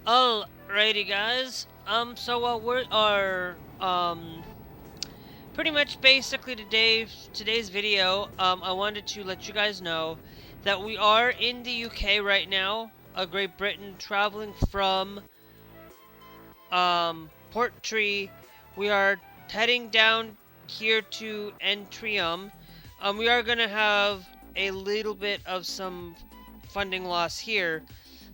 Alrighty, guys. We are pretty much basically today's video. I wanted to let you guys know that we are in the UK right now, Great Britain, traveling from Portree. We are heading down here to Entrium. We are gonna have a little bit of some funding loss here.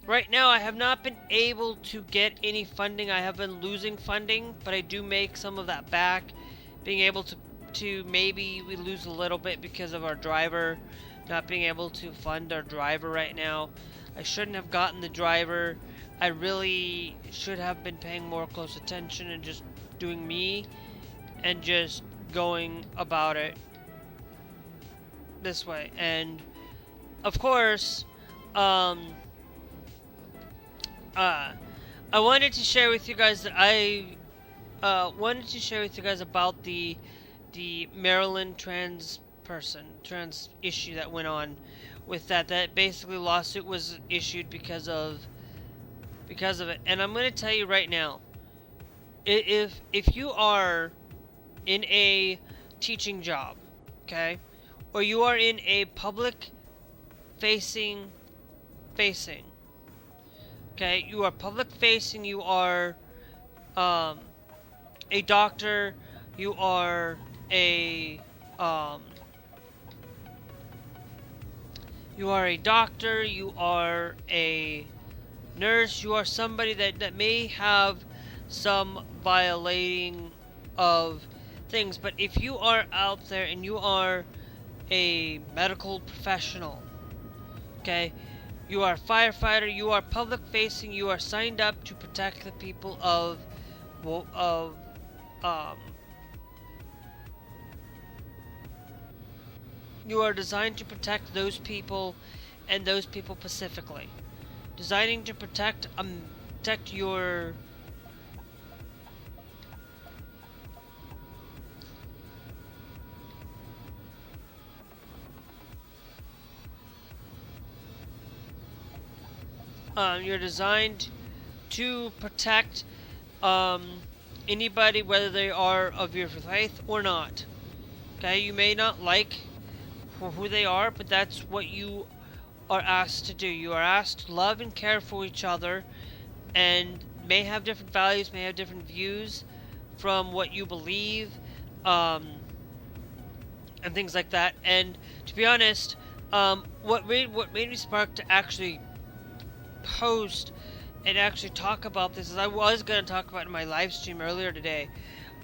Right now, I have not been able to get any funding. I have been losing funding, but I do make some of that back. Being able to maybe we lose a little bit because of our driver, not being able to fund our driver right now. I shouldn't have gotten the driver. I really should have been paying more close attention and just doing me and just going about it this way. And of course, I wanted to share with you guys that I wanted to share with you guys about the Maryland trans issue that went on with that basically lawsuit was issued because of it. And I'm going to tell you right now, if you are in a teaching job, okay, or you are in a public facing okay, you are public facing, you are a doctor, you are a doctor, you are a nurse, you are somebody that may have some violating of things. But if you are out there and you are a medical professional, okay, you are a firefighter, you are public facing, you are signed up to protect the people of um you are designed to protect those people, and those people specifically. Designing to protect your you're designed to protect anybody, whether they are of your faith or not. Okay, you may not like who they are, but that's what you are asked to do. You are asked to love and care for each other, and may have different values, may have different views from what you believe, and things like that. And to be honest, what made me spark to actually post and actually talk about this is I was going to talk about it in my live stream earlier today,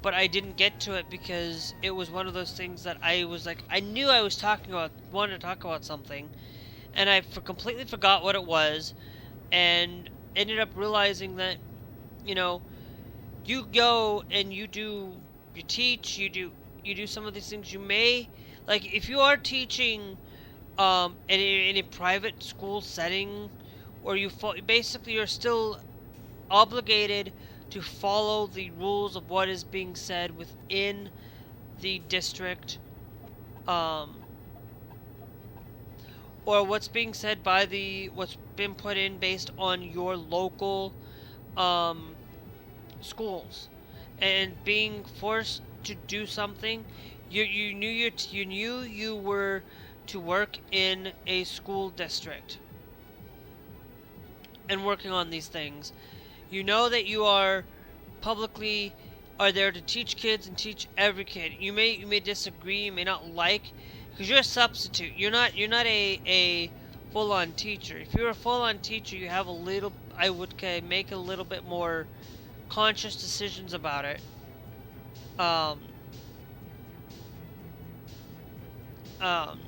but I didn't get to it because it was one of those things that I was like, I knew I was wanted to talk about something, and I completely forgot what it was, and ended up realizing that, you know, you go and you teach, you do some of these things. You may, like, if you are teaching in a private school setting, or basically you're still obligated to follow the rules of what is being said within the district, or what's being said by what's been put in based on your local schools, and being forced to do something. You knew you were to work in a school district and working on these things. You know that you are publicly are there to teach kids and teach every kid. You may disagree, you may not like, because you're a substitute. You're not a full-on teacher. If you're a full-on teacher, you have a little. I would make a little bit more conscious decisions about it. Um. Um.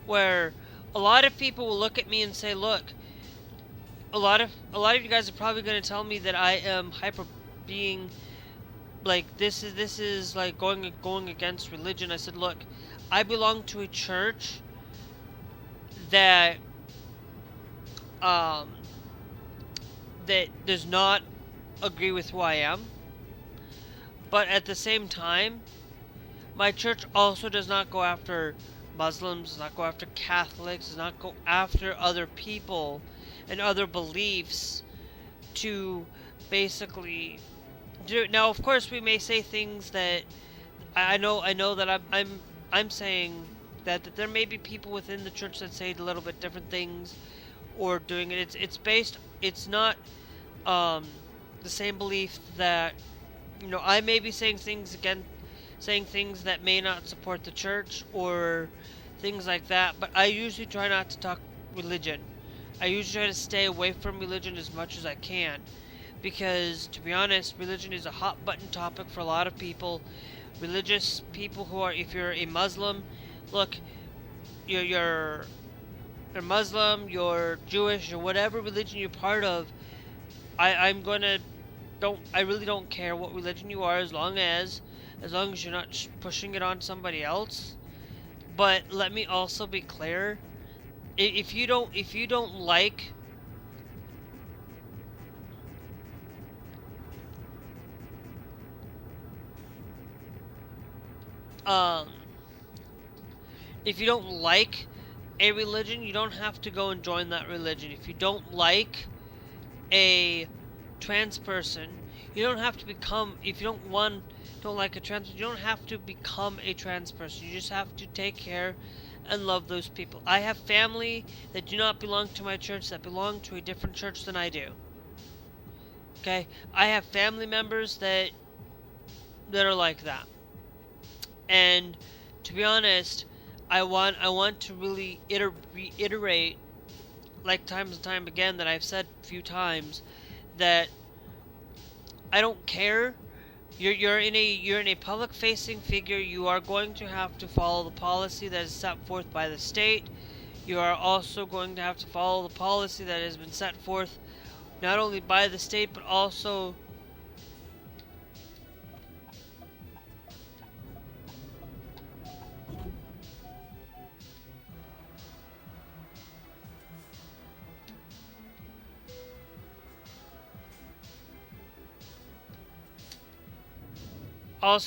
Where a lot of people will look at me and say, "Look, a lot of you guys are probably going to tell me that I am being like this is like going against religion." I said, "Look, I belong to a church that um, that does not agree with who I am, but at the same time, my church also does not go after Muslims, does not go after Catholics, does not go after other people and other beliefs to basically do. Now, of course, we may say things that I know that I'm saying that there may be people within the church that say a little bit different things or doing it. It's based. It's not um, the same belief that I may be saying things again, saying things that may not support the church or things like that. But I usually try not to talk religion. I usually try to stay away from religion as much as I can, because to be honest, religion is a hot button topic for a lot of people. Religious people who are, if you're a Muslim, look, you're a Muslim, you're Jewish, or whatever religion you're part of. I'm gonna don't I really don't care what religion you are, as long as you're not pushing it on somebody else. But let me also be clear: if you don't like um if you don't like a religion, you don't have to go and join that religion. If you don't like a trans person, you don't have to become, if you don't like a trans, you don't have to become a trans person. You just have to take care and love those people. I have family that do not belong to my church, that belong to a different church than I do. Okay? I have family members that are like that. And to be honest, I want to really reiterate, like times and time again, that I've said a few times, that I don't care. You're in a public facing figure. You are going to have to follow the policy that is set forth by the state. You are also going to have to follow the policy that has been set forth not only by the state but also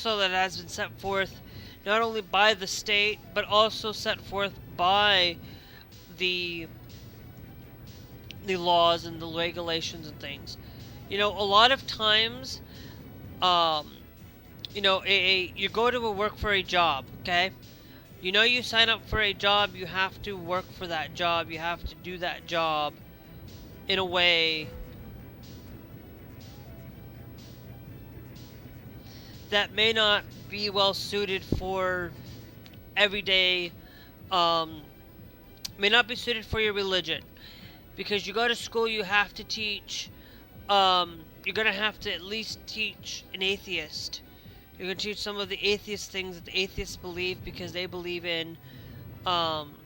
that has been set forth not only by the state but also set forth by the the laws and the regulations and things. A lot of times, um, you go to work for a job, okay? You sign up for a job, you have to work for that job, you have to do that job in a way that may not be well suited for everyday, um, may not be suited for your religion. Because you go to school, you have to teach, you're gonna have to at least teach an atheist. You're gonna teach some of the atheist things that the atheists believe, because they believe in, um,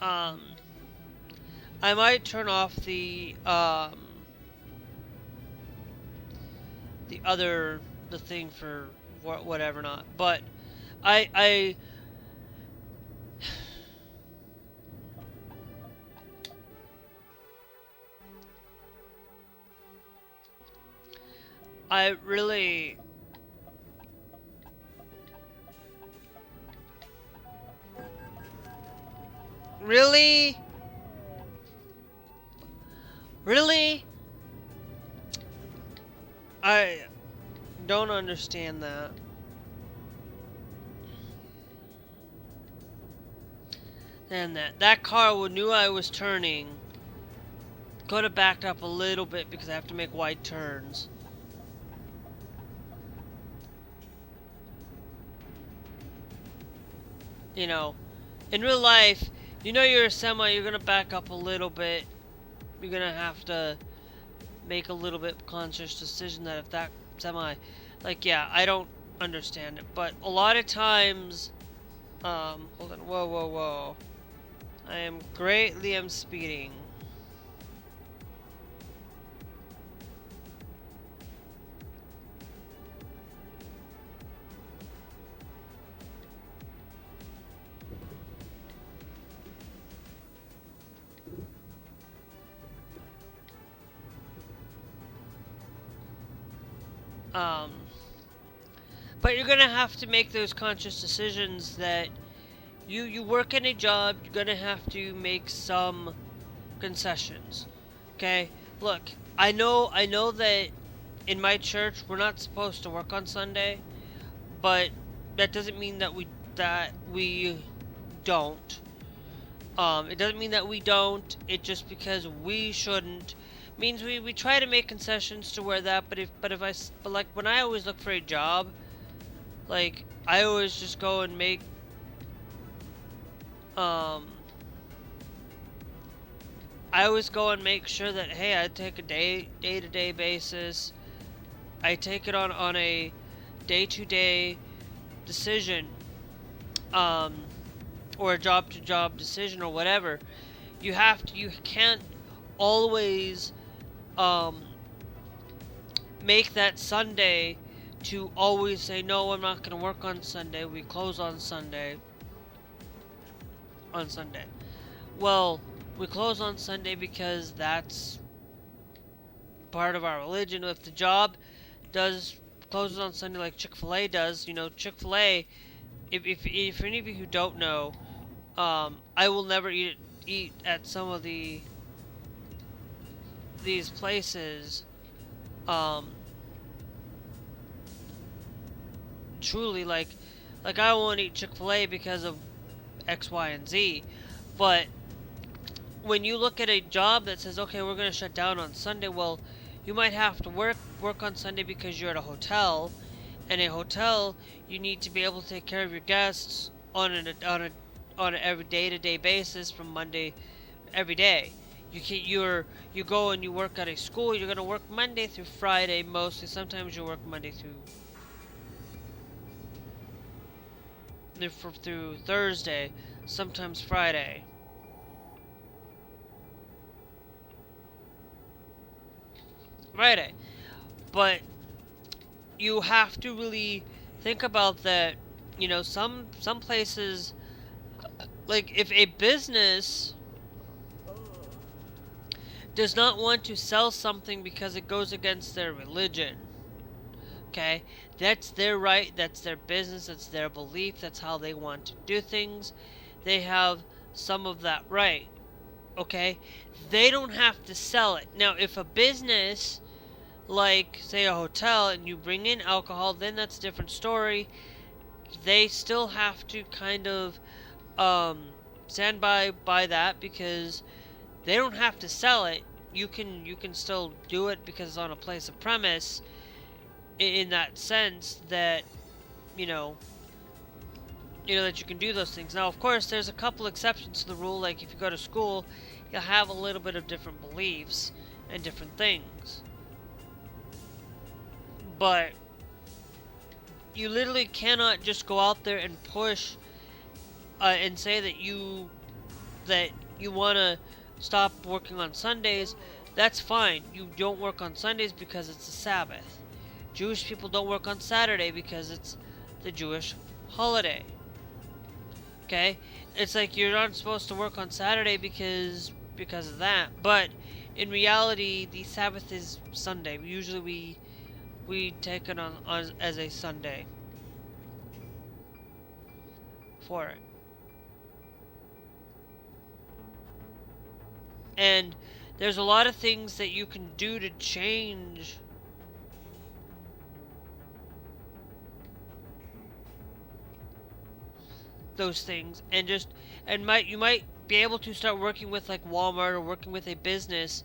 um, I might turn off the thing for whatever not, but I I really really really I don't understand that. And that car knew I was turning. Could have backed up a little bit because I have to make wide turns. In real life, you're a semi, you're gonna back up a little bit. You're gonna have to make a little bit conscious decision that if that semi, like, yeah, I don't understand it, but a lot of times, hold on, whoa, I'm speeding. Um, but you're gonna have to make those conscious decisions that you work in a job, you're gonna have to make some concessions. Okay? Look, I know that in my church we're not supposed to work on Sunday, but that doesn't mean that we don't. It doesn't mean that we don't. It just because we shouldn't means we try to make concessions to where that. But like when I always look for a job, like I always just go and make um I always go and make sure that, hey, I take a day to day basis. I take it on a day to day decision, um, or a job to job decision or whatever. You can't always um, make that Sunday to always say, no, I'm not going to work on Sunday. We close on Sunday. On Sunday. Well, we close on Sunday because that's part of our religion. If the job does closes on Sunday like Chick-fil-A does, Chick-fil-A, if any of you who don't know, I will never eat at some of these places. Um, truly, like I won't eat Chick-fil-A because of X, Y, and Z. But when you look at a job that says, okay, we're going to shut down on Sunday, well, you might have to work on Sunday because you're at a hotel, and a hotel, you need to be able to take care of your guests on an every day-to-day basis from Monday every day. You go and you work at a school. You're gonna work Monday through Friday mostly. Sometimes you work Monday through Thursday. Sometimes Friday. Friday. But you have to really think about that. Some places, like if a business does not want to sell something because it goes against their religion, okay, that's their right, that's their business, that's their belief, that's how they want to do things. They have some of that right, okay? They don't have to sell it. Now, if a business, like say a hotel, and you bring in alcohol, then that's a different story. They still have to kind of stand by that, because they don't have to sell it. You can still do it because it's on a place of premise, in that sense that you know that you can do those things. Now, of course, there's a couple exceptions to the rule. Like if you go to school, you'll have a little bit of different beliefs and different things, but you literally cannot just go out there and push and say that you want to stop working on Sundays. That's fine. You don't work on Sundays because it's a Sabbath. Jewish people don't work on Saturday because it's the Jewish holiday. Okay? It's like you're not supposed to work on Saturday because of that. But in reality, the Sabbath is Sunday. Usually we take it on as a Sunday for it. And there's a lot of things that you can do to change those things, and you might be able to start working with like Walmart, or working with a business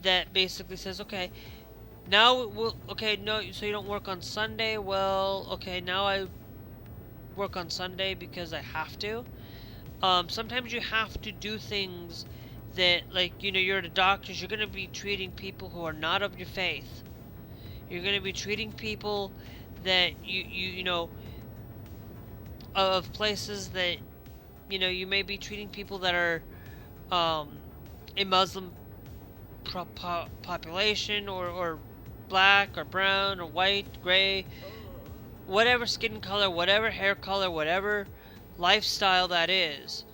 that basically says, okay, now no, so you don't work on Sunday. Well, okay, now I work on Sunday because I have to. Sometimes you have to do things that, like, you're at a doctor's, you're going to be treating people who are not of your faith. You're going to be treating people that of places that, you may be treating people that are a Muslim population, or black, or brown, or white, gray, whatever skin color, whatever hair color, whatever lifestyle that is.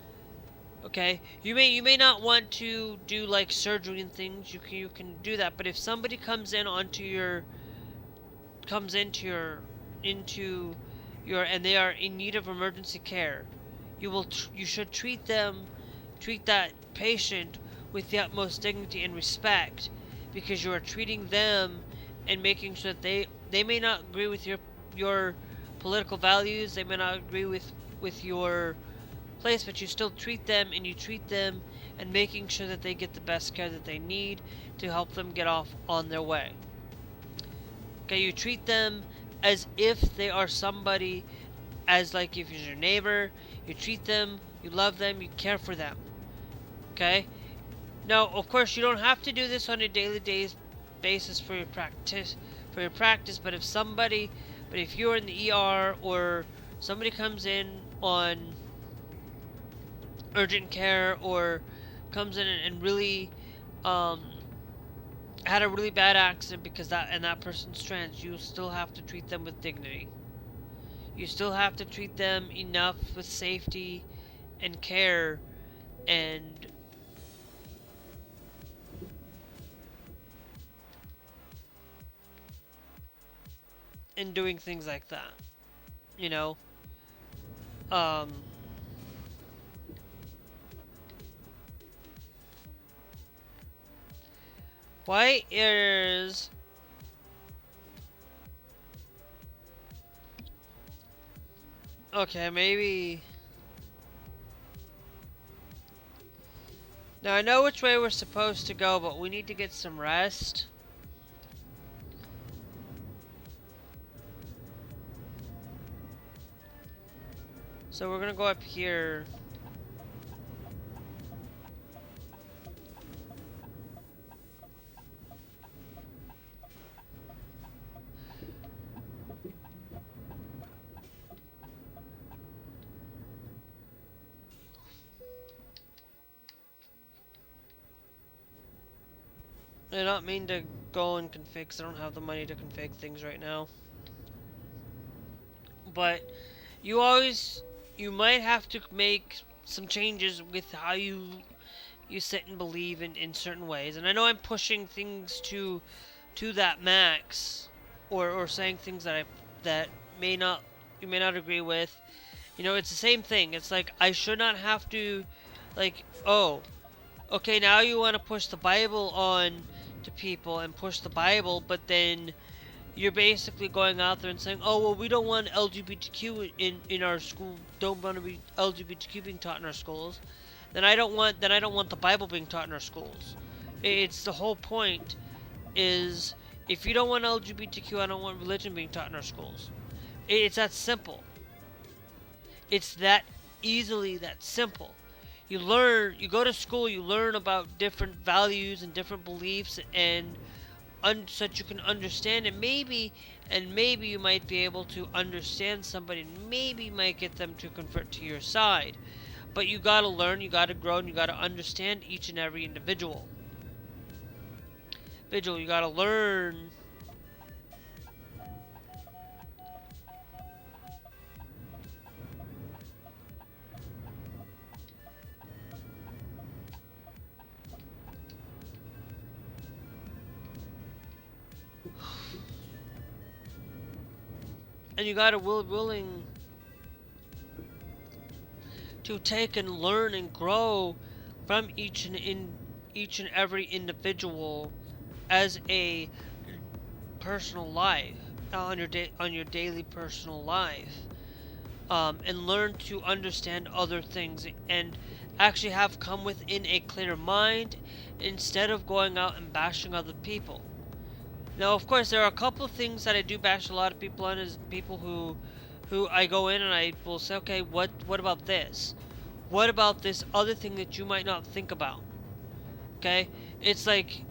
Okay, you may not want to do like surgery and things. You can do that, but if somebody comes comes into your and they are in need of emergency care, you should treat that patient with the utmost dignity and respect, because you are treating them and making sure that they may not agree with your political values, they may not agree with your place, but you still treat them, and you treat them and making sure that they get the best care that they need to help them get off on their way. Okay, you treat them as if they are somebody, as like if you're your neighbor, you treat them, you love them, you care for them. Okay? Now, of course, you don't have to do this on a daily basis for your practice, but if you're in the ER or somebody comes in on urgent care or comes in and really had a really bad accident because that person's trans, you still have to treat them with dignity. You still have to treat them enough with safety and care and doing things like that. You know? Um why is okay, maybe now I know which way we're supposed to go, but we need to get some rest. So we're gonna go up here. I don't mean to go and config, because I don't have the money to config things right now. But you might have to make some changes with how you sit and believe in certain ways. And I know I'm pushing things to that max, or saying things that may not you may not agree with. You know, it's the same thing. It's like I should not have to, like, oh, okay, now you want to push the Bible on to people and push the Bible, but then you're basically going out there and saying, oh, well, we don't want LGBTQ in our school, don't want to be LGBTQ being taught in our schools. Then I don't want the Bible being taught in our schools. It's the whole point is, if you don't want LGBTQ, I don't want religion being taught in our schools. It's that simple. It's that easily that simple. You go to school, you learn about different values and different beliefs, and so that you can understand it. Maybe you might be able to understand somebody, and maybe you might get them to convert to your side. But you gotta learn, you gotta grow, and you gotta understand each and every individual. You gotta learn. And you gotta willing to take and learn and grow from each and every individual as a personal life, on your daily personal life, and learn to understand other things and actually have come within a clear mind instead of going out and bashing other people. Now, of course, there are a couple of things that I do bash a lot of people on, is people who I go in and I will say, okay, what about this? What about this other thing that you might not think about? Okay? It's like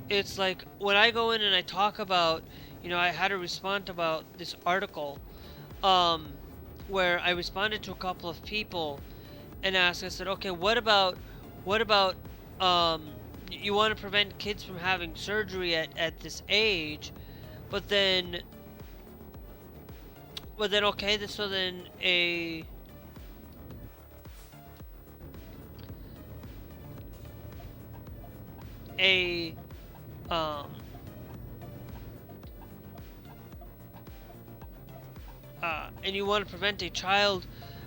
when I go in and I talk about, I had to respond about this article, where I responded to a couple of people and asked, I said, okay, what about, you want to prevent kids from having surgery at this age, but then, okay, so then a and you want to prevent a child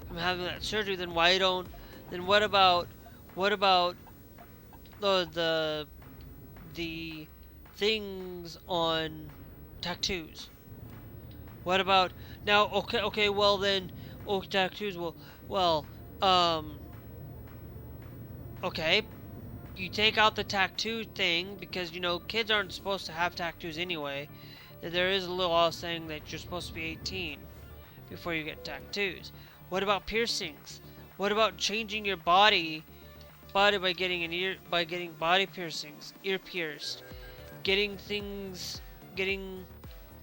from having that surgery, then why don't? Then what about the things on tattoos? What about now? Okay. Well then, tattoos. Well, um, okay. You take out the tattoo thing because kids aren't supposed to have tattoos anyway. There is a little law saying that you're supposed to be 18 before you get tattoos. What about piercings? What about changing your body by getting body piercings, ear pierced, getting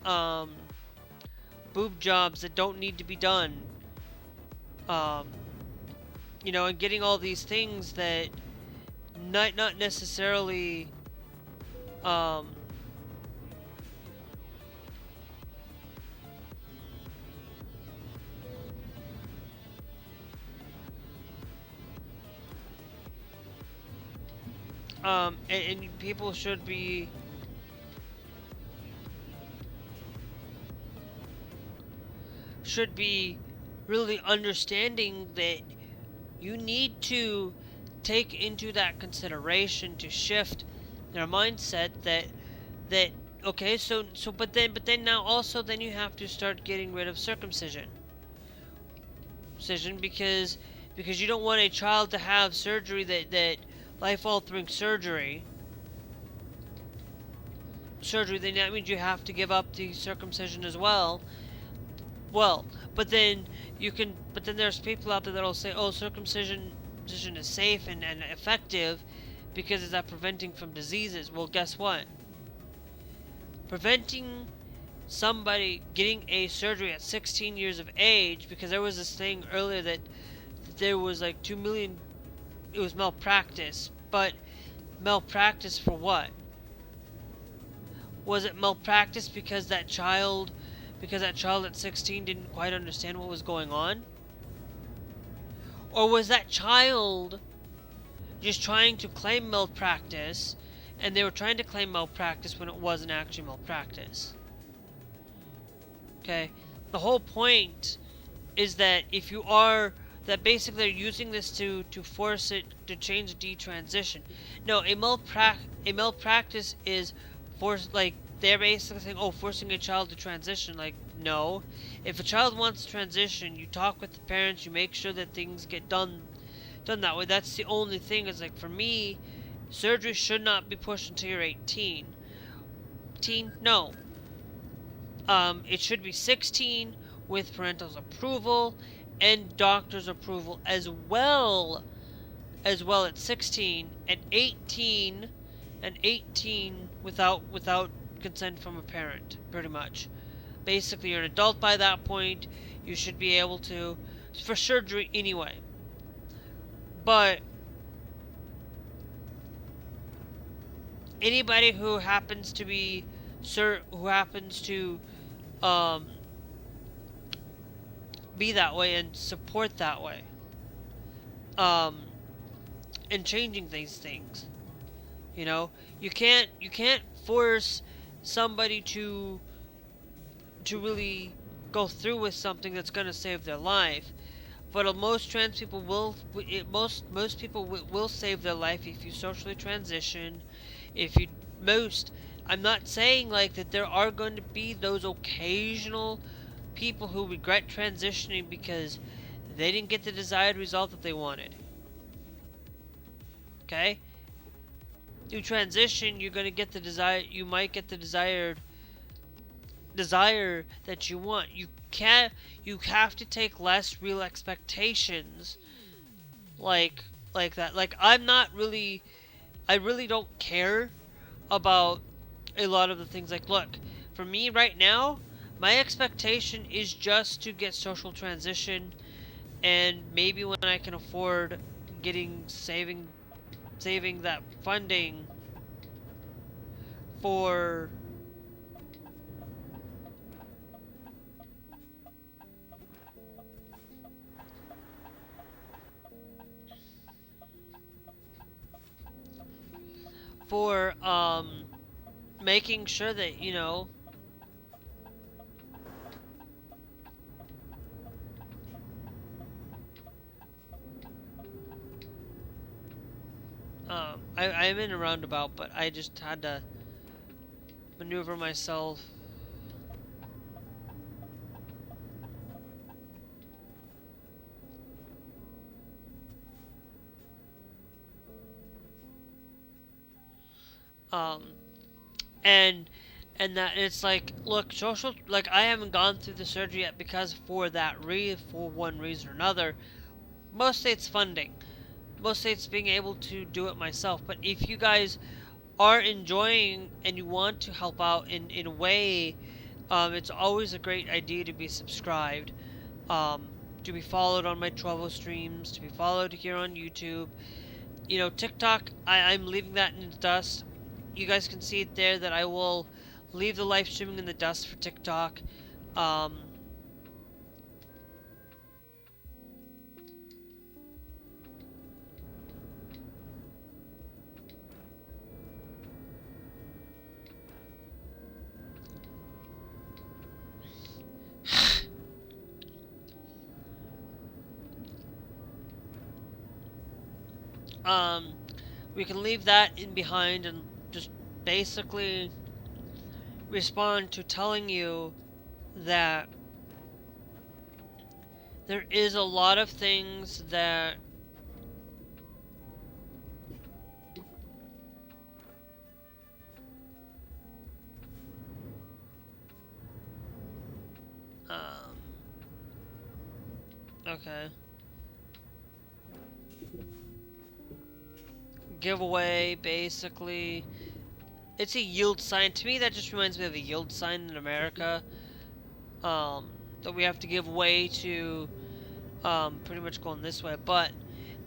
um boob jobs that don't need to be done, um and getting all these things that not necessarily um and people should be really understanding that you need to take into that consideration to shift their mindset that okay, but then now also then you have to start getting rid of circumcision because you don't want a child to have surgery that life altering surgery, then that means you have to give up the circumcision as well. Well, but then there's people out there that'll say, oh, circumcision is safe and effective because it's at preventing from diseases. Well, guess what? Preventing somebody getting a surgery at 16 years of age, because there was this thing earlier that there was like 2 million, it was malpractice, but malpractice for what? Was it malpractice because that child at 16 didn't quite understand what was going on? Or was that child just trying to claim malpractice, and they were trying to claim malpractice when it wasn't actually malpractice? Okay? The whole point is that that basically they're using this to force it to change the transition. No, a malpractice is they're basically saying, oh, forcing a child to transition. Like, no. If a child wants to transition, you talk with the parents, you make sure that things get done that way. That's the only thing. Is like, for me, surgery should not be pushed until you're 18. No. It should be 16 with parental approval and doctor's approval as well at 16, and 18 without consent from a parent, pretty much. Basically, you're an adult by that point. You should be able to, for surgery anyway. But anybody who happens to um, be that way and support that way, and changing these things, you can't force somebody to really go through with something that's going to save their life. But most trans people most people will save their life if you socially transition. If you most I'm not saying like that there are going to be those occasional people who regret transitioning because they didn't get the desired result that they wanted. Okay? You transition, you're going to get the desire, you might get the desire that you want. You have to take less real expectations like that. Like, I really don't care about a lot of the things. Like, look, for me right now, my expectation is just to get social transition, and maybe when I can afford saving that funding for for making sure that I'm in a roundabout, but I just had to maneuver myself. Um, and that it's like, look, social, like, I haven't gone through the surgery yet because for one reason or another, mostly it's funding. Mostly it's being able to do it myself. But if you guys are enjoying and you want to help out in a way, it's always a great idea to be subscribed, um, to be followed on my travel streams, to be followed here on YouTube. You know, TikTok, I'm leaving that in the dust. You guys can see it there that I will leave the live streaming in the dust for TikTok. Um, um, we can leave that in behind and just basically respond to telling you that there is a lot of things that um, okay, giveaway basically. It's a yield sign. To me, that just reminds me of a yield sign in America, that we have to give way to, pretty much going this way. But,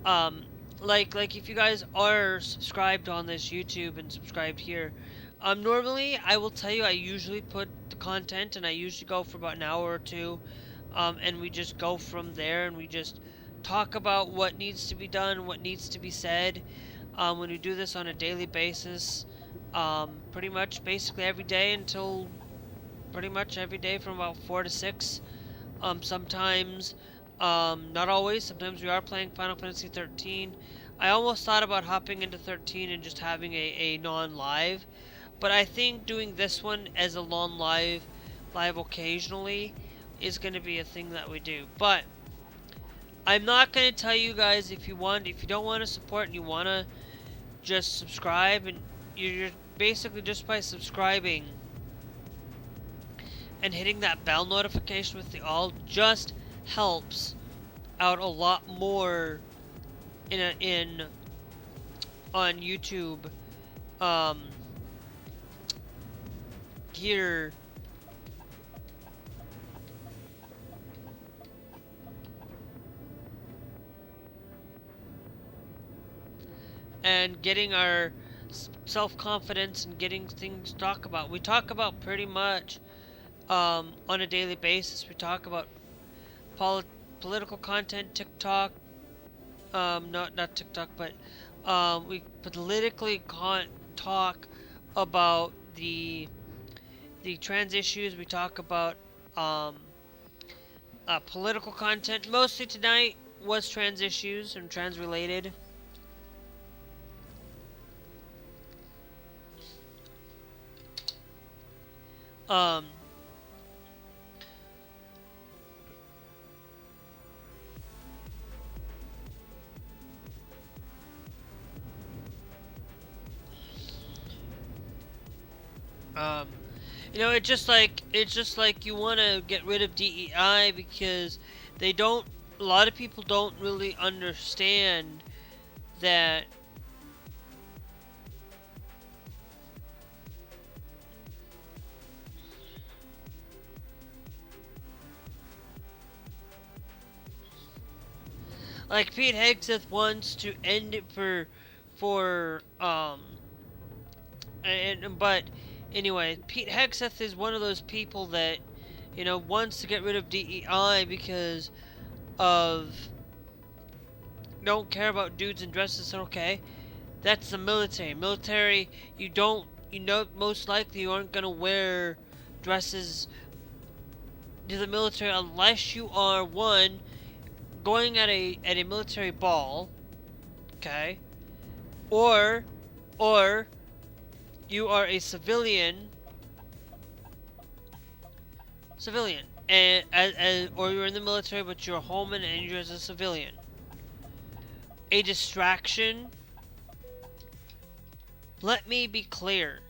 um, like if you guys are subscribed on this YouTube and subscribed here, normally I will tell you I usually put the content and I usually go for about an hour or two, and we just go from there and we just talk about what needs to be done, what needs to be said. When we do this on a daily basis, pretty much basically every day until pretty much every day from about 4 to 6. Sometimes, not always, sometimes we are playing Final Fantasy 13. I almost thought about hopping into 13 and just having a non-live, but I think doing this one as a live occasionally, is going to be a thing that we do. But I'm not going to tell you guys if you don't want to support and you want to just subscribe, and you're basically just by subscribing and hitting that bell notification with the all just helps out a lot more in on YouTube, um, here. And getting our self-confidence and getting things to talk about. We talk about pretty much, on a daily basis. We talk about political content, TikTok, not TikTok, but we politically talk about the trans issues. We talk about political content. Mostly tonight was trans issues and trans related. Um, um, you know, it's just like you want to get rid of DEI because they don't. A lot of people don't really understand that. Like Pete Hegseth wants to end it but anyway, Pete Hegseth is one of those people that, you know, wants to get rid of DEI because of don't care about dudes in dresses. Okay, that's the military. Military, you know, most likely you aren't gonna wear dresses to the military unless you are going at a military ball, okay, or or you are a civilian, and or you're in the military but you're home and injured as a civilian. A distraction. Let me be clear.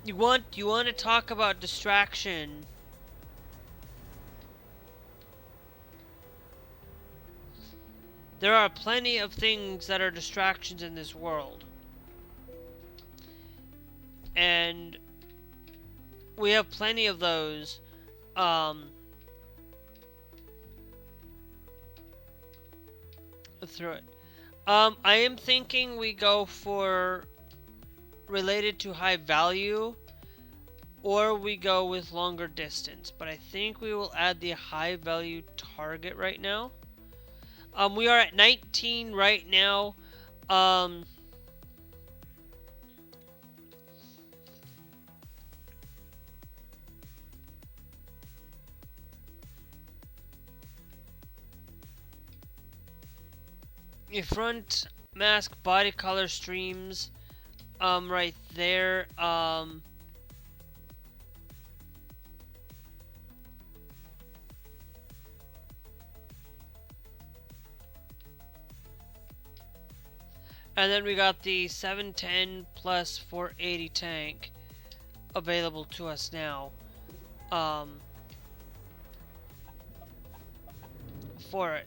You want to talk about distraction. There are plenty of things that are distractions in this world. And we have plenty of those. Through it. I am thinking we go for related to high value, or we go with longer distance. But I think we will add the high value target right now. We are at 19 right now. Your front mask body color streams, right there. And then we got the 710 plus 480 tank available to us now. For it.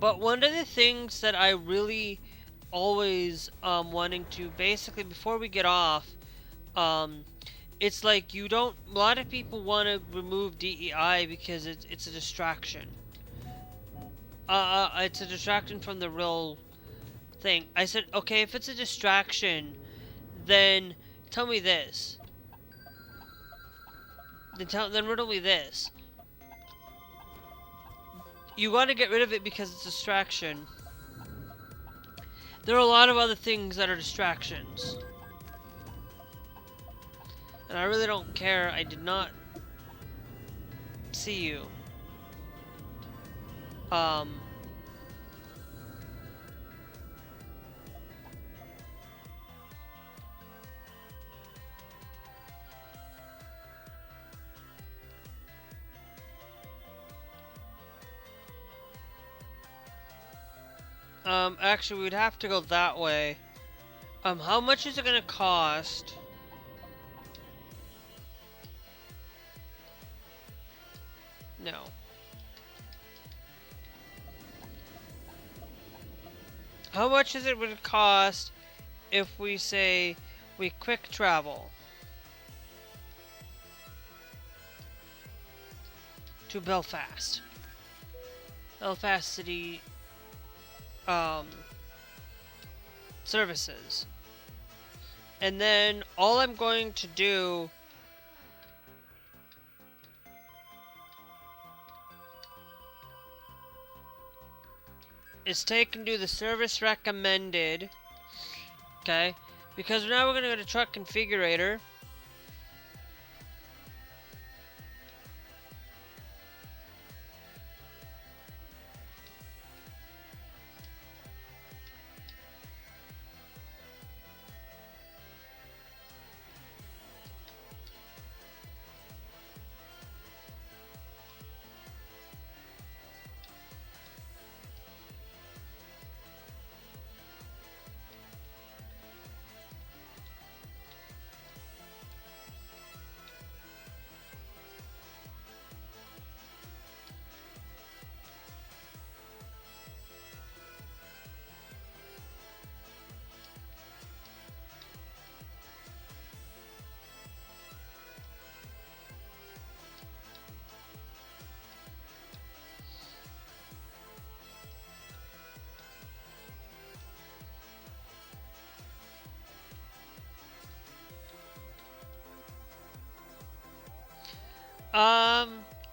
But one of the things that I really always wanting to, basically before we get off, it's like you don't, a lot of people want to remove DEI because it's a distraction. It's a distraction from the real thing. I said, okay, if it's a distraction, then tell me this. Then riddle me this. You want to get rid of it because it's a distraction. There are a lot of other things that are distractions. And I really don't care. I did not see you. Actually, we'd have to go that way. How much is it gonna cost? No. How much is it would cost if we say we quick travel to Belfast? Belfast City services. And then all I'm going to do is take and do the service recommended. Okay? Because now we're going to go to truck configurator.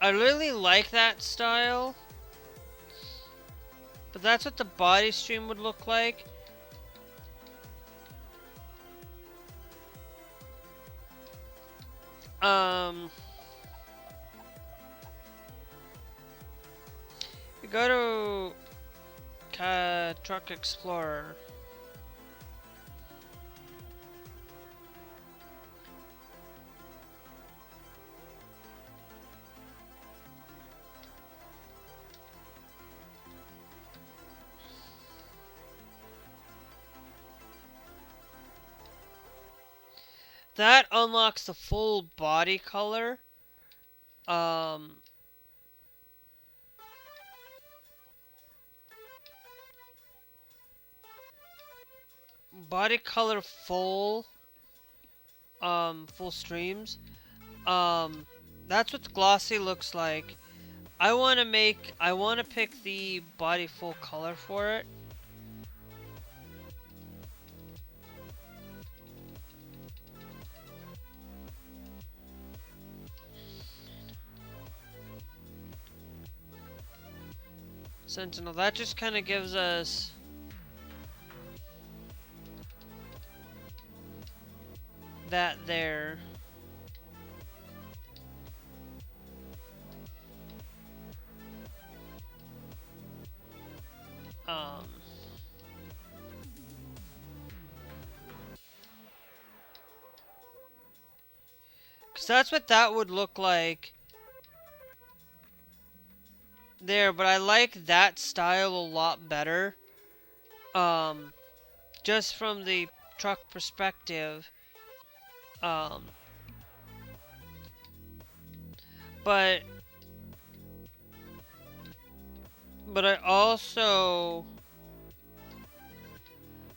I really like that style. But that's what the body stream would look like. We go to Truck Explorer. That unlocks the full body color. Um, Body color full streams. That's what the glossy looks like. I want to pick the body full color for it. Sentinel. That just kind of gives us that there. Um, Cause that's what that would look like there, but I like that style a lot better. Just from the truck perspective. Um, but I also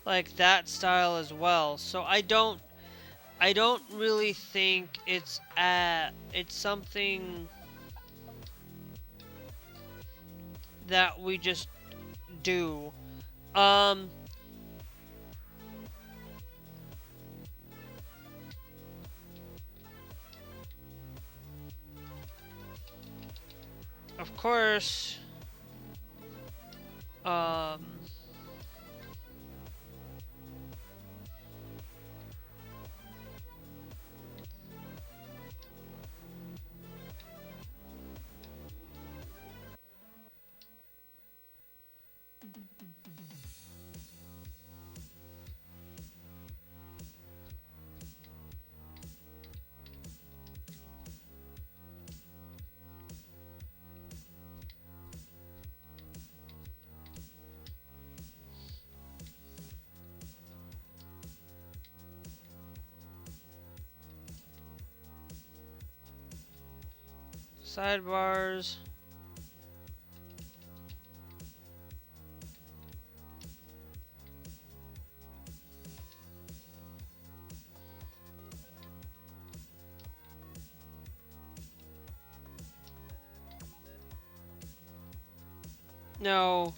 like that style as well. So I don't really think it's something that we just do. Um of course, um sidebars. Now,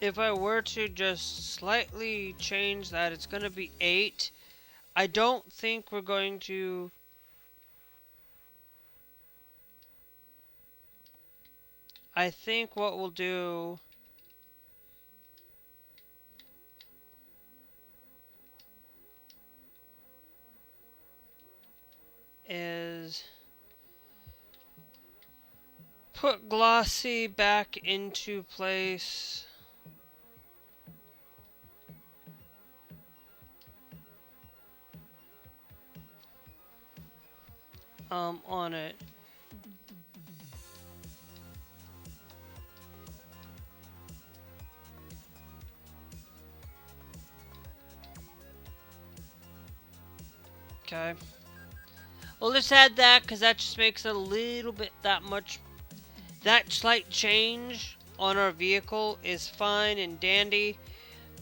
if I were to just slightly change that, it's going to be 8. I don't think we're going to... I think what we'll do is put glossy back into place. On it. Okay. We'll just add that because that just makes it a little bit that slight change on our vehicle is fine and dandy.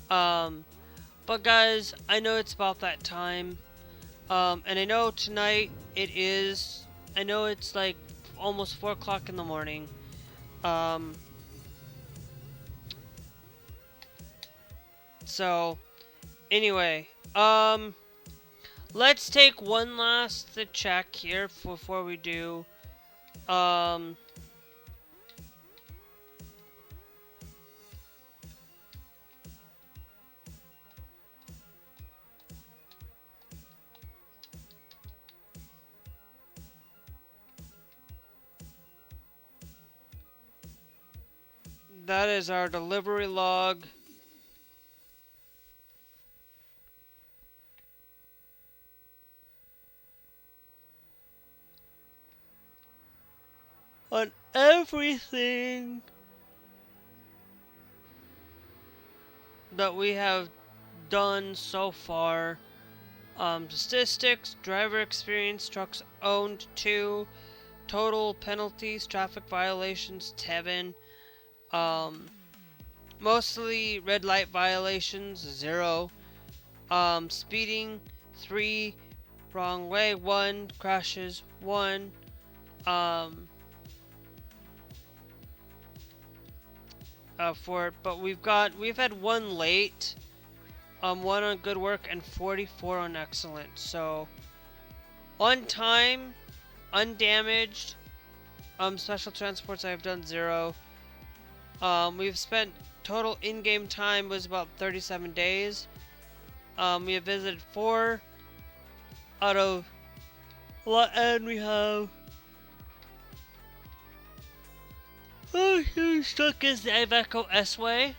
But guys, I know it's about that time. And I know tonight I know it's like almost 4 o'clock in the morning. So, anyway, let's take one last check here before we do. that is our delivery log. On everything that we have done so far. Statistics, driver experience, trucks owned 2, total penalties, traffic violations 7, mostly red light violations 0, speeding 3, wrong way 1, crashes 1, but we've had 1 late, 1 on good work, and 44 on excellent. So on time, undamaged. Special transports I've done 0. We've spent total in-game time was about 37 days. We have visited 4 out of and we have stuck is the Iveco S-Way.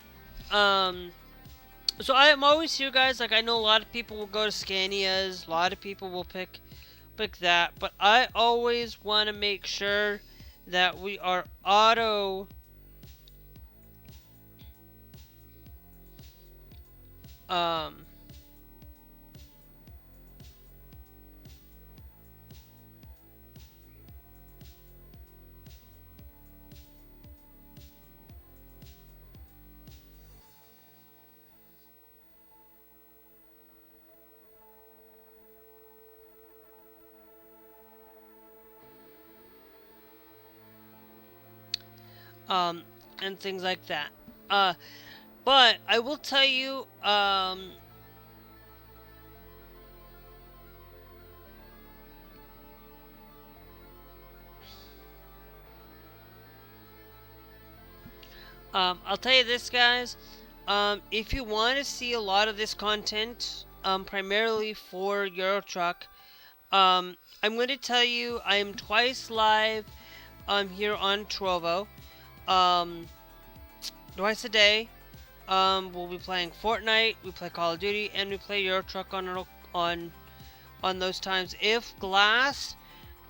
So I'm always here, guys. Like, I know a lot of people will go to Scania's, a lot of people will pick that, but I always want to make sure that we are auto and things like that. But I will tell you, I'll tell you this, guys. If you want to see a lot of this content, primarily for Euro Truck, I'm going to tell you I am twice live here on Trovo. Twice a day. We'll be playing Fortnite, we play Call of Duty, and we play Euro Truck on those times. If Glass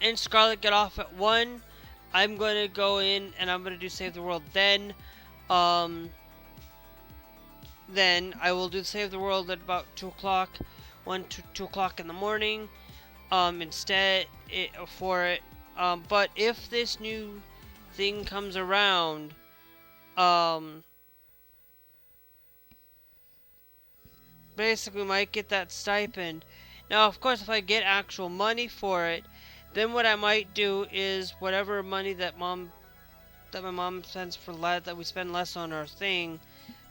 and Scarlet get off at 1, I'm going to go in and I'm going to do Save the World then. Then I will do Save the World at about 2 o'clock, 1 to 2 o'clock in the morning, instead for it. But if this new thing comes around, basically might get that stipend. Now, of course, if I get actual money for it, then what I might do is whatever money that my mom spends for that we spend less on our thing.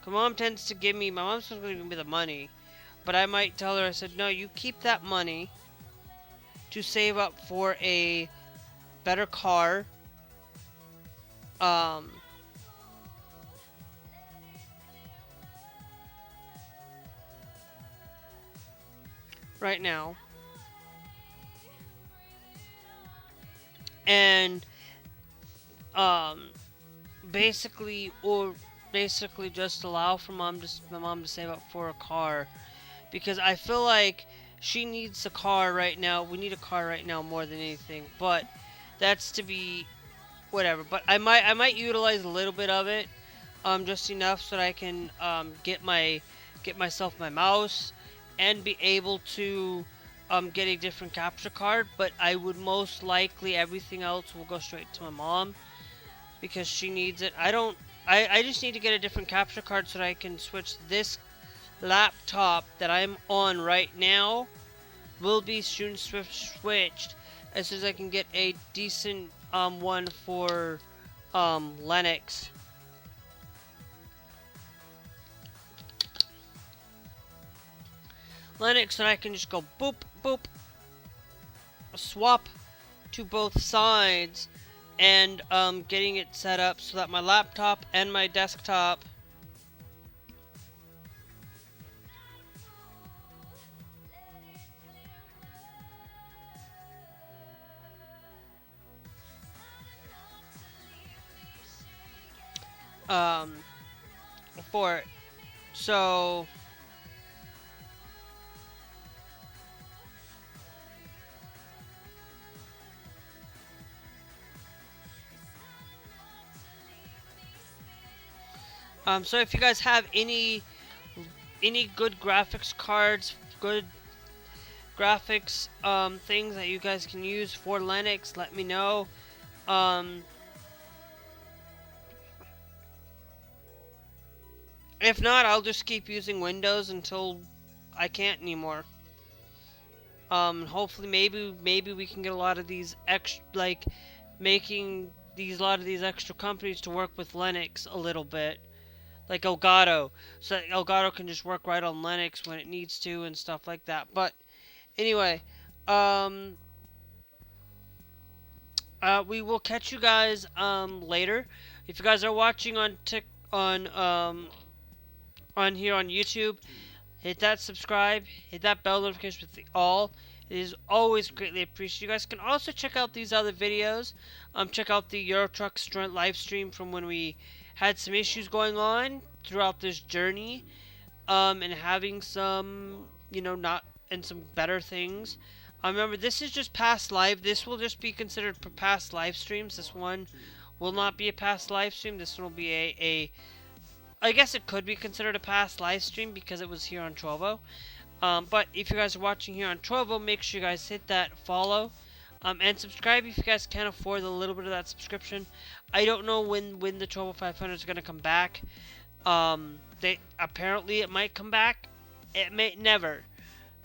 Cause my mom's supposed to give me the money, but I might tell her, I said, no, you keep that money to save up for a better car. Right now. And basically just allow for my mom to save up for a car, because I feel like she needs a car right now. We need a car right now more than anything, but that's to be whatever. But I might utilize a little bit of it, just enough so that I can get myself my mouse and be able to get a different capture card. But I would most likely, everything else will go straight to my mom because she needs it. I just need to get a different capture card so that I can switch this laptop that I'm on right now. Will be soon switched as soon as I can get a decent one for Linux. And I can just go boop boop, swap to both sides, and getting it set up so that my laptop and my desktop um, for it. So so if you guys have any good graphics cards, good graphics things that you guys can use for Linux, let me know. Um, if not, I'll just keep using Windows until I can't anymore. Hopefully, maybe we can get a lot of these making a lot of these extra companies to work with Linux a little bit, like Elgato, so that Elgato can just work right on Linux when it needs to and stuff like that. But anyway, um, we will catch you guys later. If you guys are watching on here on YouTube, hit that subscribe, hit that bell notification with the all. It is always greatly appreciated. You guys can also check out these other videos. Check out the Euro Truck Stunt live stream from when we had some issues going on throughout this journey, and having some, not and some better things. Remember, this is just past live. This will just be considered for past live streams. This one will not be a past live stream. This one will be I guess it could be considered a past live stream because it was here on Trovo. But if you guys are watching here on Trovo, make sure you guys hit that follow. And subscribe if you guys can afford a little bit of that subscription. I don't know when the Trovo 500 is going to come back. Apparently it might come back. It may never.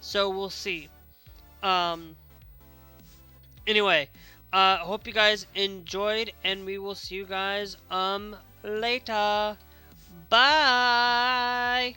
So we'll see. Anyway, hope you guys enjoyed, and we will see you guys later. Bye.